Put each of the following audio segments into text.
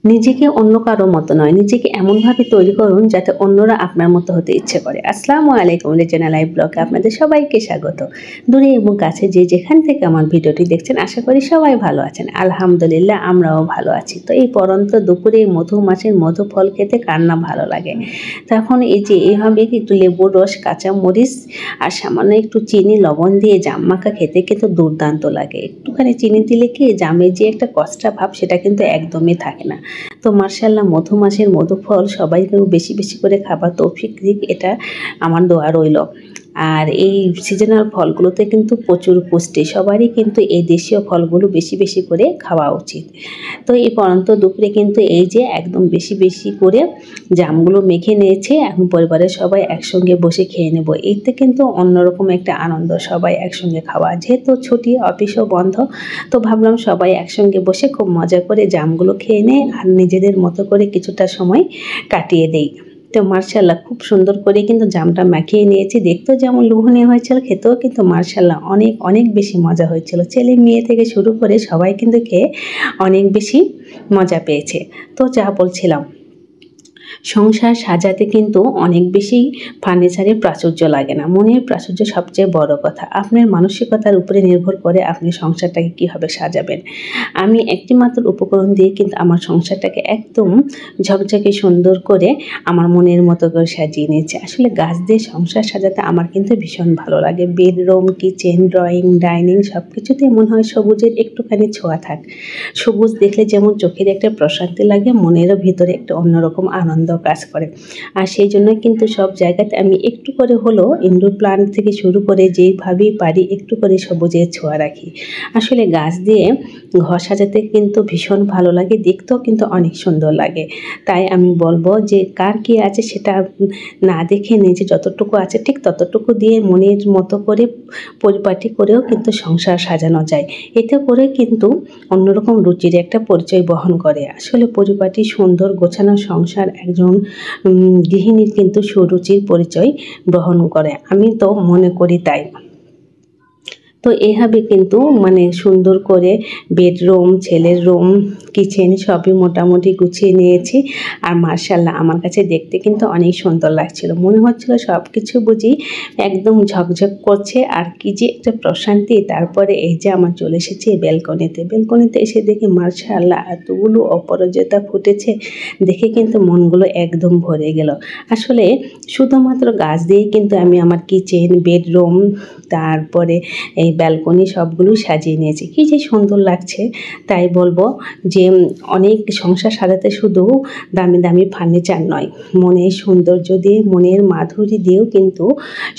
নিজেকে অন্য কারো মতো নয়, নিজেকে এমনভাবে তৈরি করুন যাতে অন্যরা আপনার মতো হতে ইচ্ছে করে। আসসালামু আলাইকুম, রেজানা লাইভ ব্লগে আপনাদের সবাইকে স্বাগত। দূরে এবং কাছে যে যেখান থেকে আমার ভিডিওটি দেখছেন, আশা করি সবাই ভালো আছেন। আলহামদুলিল্লাহ, আমরাও ভালো আছি। তো এই পরন্ত দুপুরে মধু মাছের মধু ফল খেতে কার না ভালো লাগে। তখন এই যে এইভাবে একটু লেবুর রস, কাঁচা মরিচ আর সামান্য একটু চিনি, লবণ দিয়ে জাম মাখা খেতে কিন্তু দুর্দান্ত লাগে। একটুখানি চিনি দিলে কি জামের যে একটা কষ্টা ভাব সেটা কিন্তু একদমই থাকে না। তো মার্শাল্লাহ, মধু মাসের মধু ফল সবাইকেও বেশি বেশি করে খাবার তৌফিক দিক, এটা আমার দোয়া রইল। আর এই সিজনাল ফলগুলোতে কিন্তু প্রচুর পুষ্টি, সবারই কিন্তু এই দেশীয় ফলগুলো বেশি বেশি করে খাওয়া উচিত। তো এই পরন্ত দুপুরে কিন্তু এই যে একদম বেশি বেশি করে জামগুলো মেখে নিয়েছে, এখন পরিবারের সবাই একসঙ্গে বসে খেয়ে নেব। এতে কিন্তু অন্যরকম একটা আনন্দ, সবাই একসঙ্গে খাওয়া। যেহেতু ছুটি, অফিসও বন্ধ, তো ভাবলাম সবাই একসঙ্গে বসে খুব মজা করে জামগুলো খেয়ে নেয় আর নিজেদের মতো করে কিছুটা সময় কাটিয়ে দেই। তো মার্শাল্লাহ, খুব সুন্দর করে কিন্তু জামটা মাখিয়ে নিয়েছি। দেখতেও যেমন লোভনীয় হয়েছিল, খেতেও কিন্তু মার্শাল্লাহ অনেক অনেক বেশি মজা হয়েছিল। ছেলে মেয়ে থেকে শুরু করে সবাই কিন্তু খেয়ে অনেক বেশি মজা পেয়েছে। তো যা বলছিলাম, সংসার সাজাতে কিন্তু অনেক বেশি ফার্নিচারের প্রাচুর্য লাগে না, মনের প্রাচুর্য সবচেয়ে বড় কথা। আপনার মানসিকতার উপরে নির্ভর করে আপনি সংসারটাকে কীভাবে সাজাবেন। আমি একটি মাত্র উপকরণ দিয়ে কিন্তু আমার সংসারটাকে একদম ঝকঝকে সুন্দর করে আমার মনের মতো করে সাজিয়ে নিয়েছি। আসলে গাছ দিয়ে সংসার সাজাতে আমার কিন্তু ভীষণ ভালো লাগে। বেডরুম, কিচেন, ড্রয়িং, ডাইনিং সব কিছুতেই মনে হয় সবুজের একটুখানি ছোঁয়া থাক। সবুজ দেখলে যেমন চোখের একটা প্রশান্তি লাগে, মনেরও ভিতরে একটা অন্যরকম আনন্দ কাজ করে। আর সেই জন্য কিন্তু সব জায়গাতে আমি একটু করে হলো ইনডোর প্লান্ট থেকে শুরু করে যেভাবেই পারি একটু করে সবুজের ছোঁয়া রাখি। আসলে গাছ দিয়ে ঘর সাজাতে কিন্তু ভীষণ ভালো লাগে, দেখতেও কিন্তু অনেক সুন্দর লাগে। তাই আমি বলবো যে কার কী আছে সেটা না দেখে নিজে যতটুকু আছে ঠিক ততটুকু দিয়ে মনের মতো করে পরিপাটি করেও কিন্তু সংসার সাজানো যায়। এতে করে কিন্তু অন্যরকম রুচির একটা পরিচয় বহন করে। আসলে পরিপাটি সুন্দর গোছানো সংসার একজন গৃহিণীর কিন্তু সুরুচির পরিচয় বহন করে, আমি তো মনে করি তাই। তো এইভাবে কিন্তু সুন্দর করে বেডরুম, ছেলের রুম, কিচেন সবই মোটামুটি গুছিয়ে নিয়েছি। আর মার্শাল্লাহ, আমার কাছে দেখতে কিন্তু অনেক সুন্দর লাগছিল। মনে হচ্ছিল সব কিছু বুঝি একদম ঝকঝক করছে আর কি যে একটা প্রশান্তি। তারপরে এই যে আমার চলে এসেছি বেলকনিতে এসে দেখি মার্শাল্লাহ এতগুলো অপরাজিতা ফুটেছে, দেখে কিন্তু মনগুলো একদম ভরে গেল। আসলে শুধুমাত্র গাছ দিয়েই কিন্তু আমি আমার কিচেন, বেডরুম, তারপরে এই ব্যালকনি সবগুলো সাজিয়ে নিয়েছি। কী যে সুন্দর লাগছে। তাই বলবো যে অনেক সংসার সাজাতে শুধু দামি দামি ফার্নিচার নয়, মনের সৌন্দর্য দিয়ে, মনের মাধুরী দিয়েও কিন্তু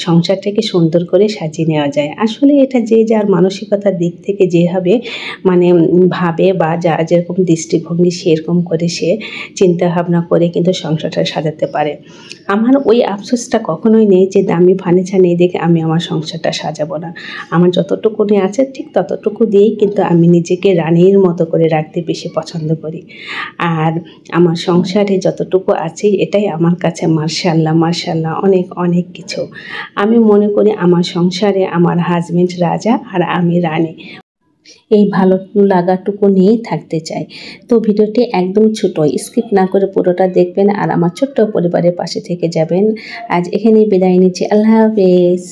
সংসারটাকে সুন্দর করে সাজিয়ে নেওয়া যায়। আসলে এটা যে যার মানসিকতার দিক থেকে যেভাবে ভাবে বা যার যেরকম দৃষ্টিভঙ্গি সেরকম করে সে চিন্তা ভাবনা করে কিন্তু সংসারটা সাজাতে পারে। আমার ওই আফসোসটা কখনোই নেই যে দামি ফার্নিচার নেই দেখে আমি আমার সংসারটা সাজাবো না। আমার যতটুকু আছে ঠিক ততটুকু দিয়েই কিন্তু আমি নিজেকে রানীর মতো করে রাখতে বেশি পছন্দ করি। আর আমার সংসারে যতটুকু আছে এটাই আমার কাছে মার্শাল্লাহ অনেক অনেক কিছু। আমি মনে করি আমার সংসারে আমার হাজবেন্ড রাজা আর আমি রানী, এই ভালো লাগাটুকু নিয়েই থাকতে চাই। তো ভিডিওটি একদম ছোট, স্কিপ না করে পুরোটা দেখবেন আর আমার ছোট্ট পরিবারের পাশে থেকে যাবেন। আজ এখানেই বিদায় নিচ্ছি। আল্লাহ হাফেজ।